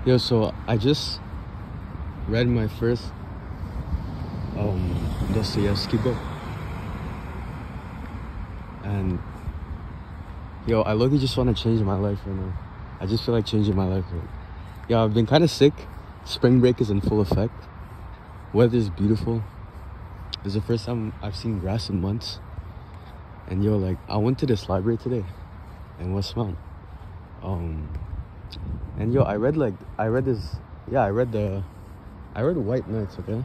Yo, so I just read my first Dostoyevsky book, and yo, I low-key just want to change my life right now. I just feel like changing my life. Yo, I've been kind of sick. Spring break is in full effect. Weather's beautiful. It's the first time I've seen grass in months. And yo, like, I went to this library today in Westmount. And yo, I read White Nights, okay?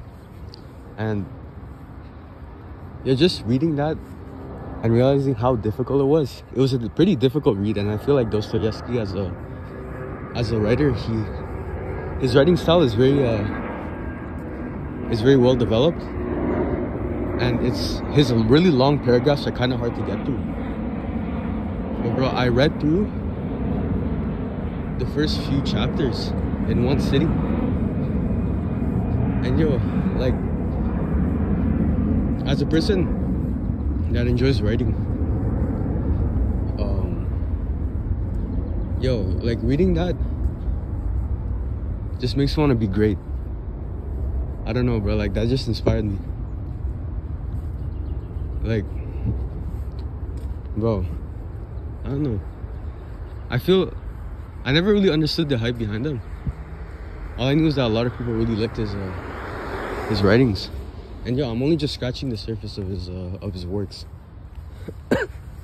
And you're just reading that and realizing how difficult it was. It was a pretty difficult read, and I feel like Dostoyevsky as a writer, his writing style is very well developed, and his really long paragraphs are kind of hard to get through. But bro, I read through the first few chapters in one sitting, and yo, like, as a person that enjoys writing, yo, like, reading that just makes me want to be great. I don't know, bro, like, that just inspired me. Like, bro, I don't know, I never really understood the hype behind him. All I knew is that a lot of people really liked his writings. And yo, I'm only just scratching the surface of his works.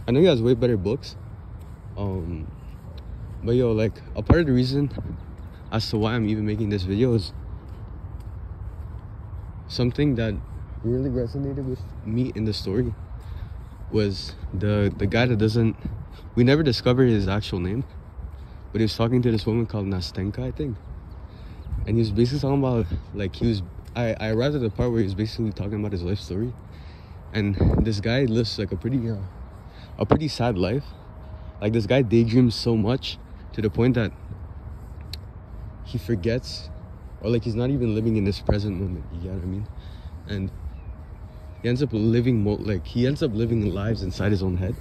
I know he has way better books. But yo, like, a part of the reason as to why I'm even making this video is something that really resonated with me in the story was the guy that we never discovered his actual name, but he was talking to this woman called Nastenka, I think. And he was basically talking about, like, I arrived at the part where he was basically talking about his life story. And this guy lives, like, a pretty sad life. Like, this guy daydreams so much to the point that he forgets, or, like, he's not even living in this present moment, you get what I mean? And he ends up living lives inside his own head.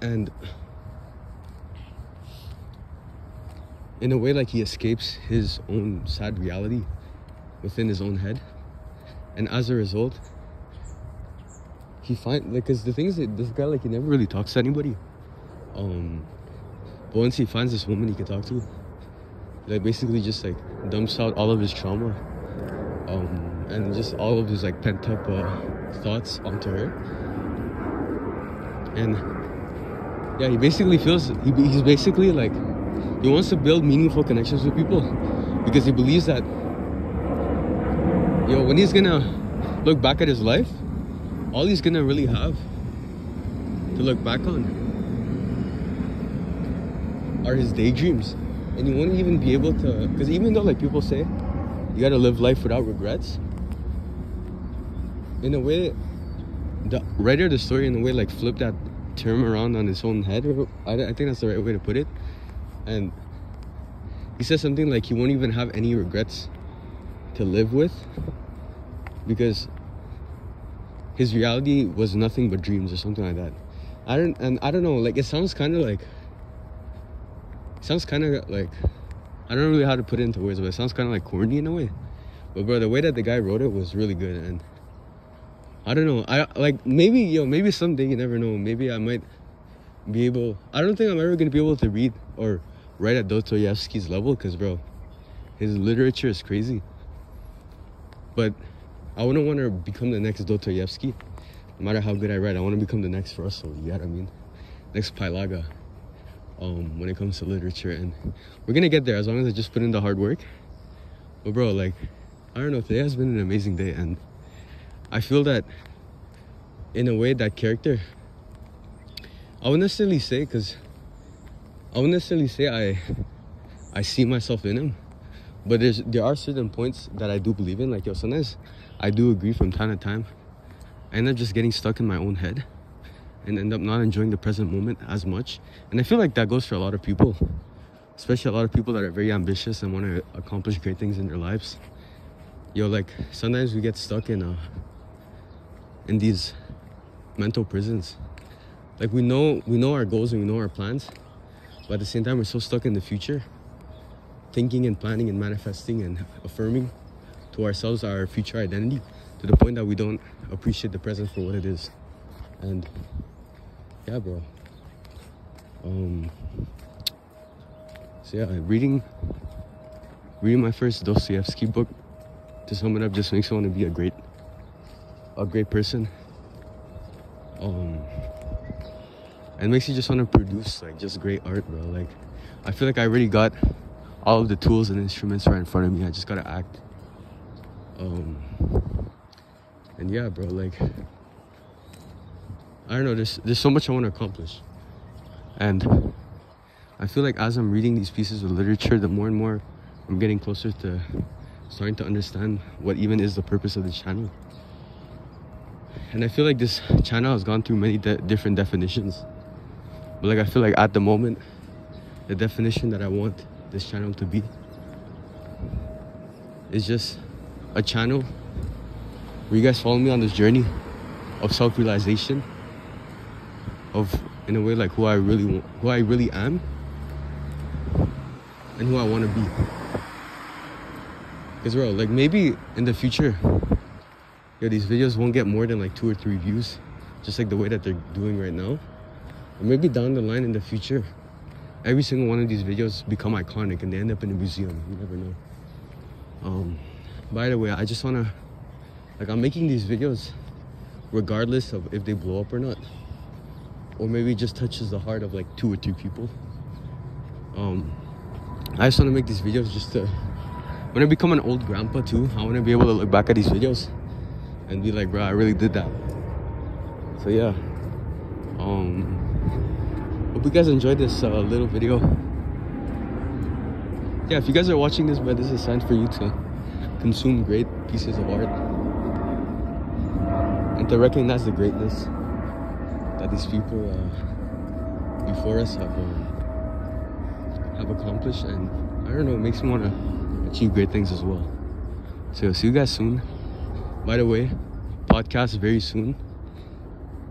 And in a way, like, he escapes his own sad reality within his own head. And as a result, because the thing is that this guy, like, he never really talks to anybody. But once he finds this woman he can talk to, like, basically just, like, dumps out all of his trauma, and just all of his, like, pent up thoughts onto her. And yeah, he basically he's basically, like, he wants to build meaningful connections with people because he believes that, yo, when he's gonna look back at his life, all he's gonna really have to look back on are his daydreams. And you won't even be able to, because even though, like, people say you gotta live life without regrets, in a way, the writer of the story, in a way, like, flipped that term around on his own head. I think that's the right way to put it. And he says something like he won't even have any regrets to live with because his reality was nothing but dreams or something like that. I don't know, like, it sounds kind of like I don't really know how to put it into words, but it sounds kind of like corny in a way. But bro, the way that the guy wrote it was really good. And I don't know, maybe someday, you never know, maybe I might be able, I don't think I'm ever gonna be able to read or write at Dostoyevsky's level, because bro, his literature is crazy. But I wouldn't want to become the next Dostoyevsky. No matter how good I write, I want to become the next Russell, you know what I mean? Next Pilaga, when it comes to literature. And we're gonna get there as long as I just put in the hard work. But bro, like, I don't know, today has been an amazing day, and I feel that in a way that character, I wouldn't necessarily say I see myself in him, but there are certain points that I do believe in. Like, yo, sometimes I do agree from time to time I end up just getting stuck in my own head and end up not enjoying the present moment as much. And I feel like that goes for a lot of people, especially a lot of people that are very ambitious and want to accomplish great things in their lives. Yo, like, sometimes we get stuck in these mental prisons. Like, we know our goals and we know our plans, but at the same time we're so stuck in the future thinking and planning and manifesting and affirming to ourselves our future identity to the point that we don't appreciate the present for what it is. And yeah, bro. So yeah, reading my first Dostoyevsky book, to sum it up, just makes me want to be a great person. And makes you just want to produce like just great art, bro. Like, I feel like I already got all of the tools and instruments right in front of me. I just gotta act. And yeah, bro, like, I don't know, there's so much I want to accomplish. And I feel like as I'm reading these pieces of literature, the more and more I'm getting closer to starting to understand what even is the purpose of the channel. And I feel like this channel has gone through many different definitions. But like, I feel like at the moment, the definition that I want this channel to be is just a channel where you guys follow me on this journey of self-realization, of, in a way, like who I really am and who I want to be. Because bro, like, maybe in the future, these videos won't get more than like 2 or 3 views, just like the way that they're doing right now. Or maybe down the line in the future, every single one of these videos become iconic and they end up in a museum. You never know. By the way, I just want to, like, I'm making these videos regardless of if they blow up or not, or maybe it just touches the heart of like 2 or 3 people. I just want to make these videos just to, when I become an old grandpa too, I want to be able to look back at these videos and be like, bro, I really did that. So yeah, hope you guys enjoyed this little video. Yeah, if you guys are watching this, but this is a sign for you to consume great pieces of art and to recognize the greatness that these people before us have accomplished. And I don't know, it makes me want to achieve great things as well. So see you guys soon. By the way, podcast very soon.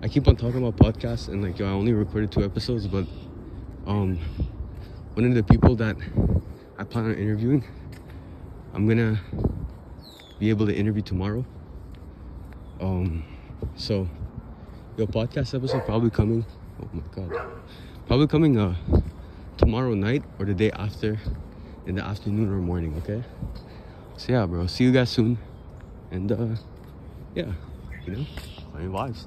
I keep on talking about podcasts and like, I only recorded 2 episodes, but one of the people that I plan on interviewing, I'm gonna be able to interview tomorrow. So your podcast episode probably coming, oh my god, probably coming tomorrow night or the day after, in the afternoon or morning. Okay, so yeah, bro, see you guys soon. And yeah, you know, fine vibes.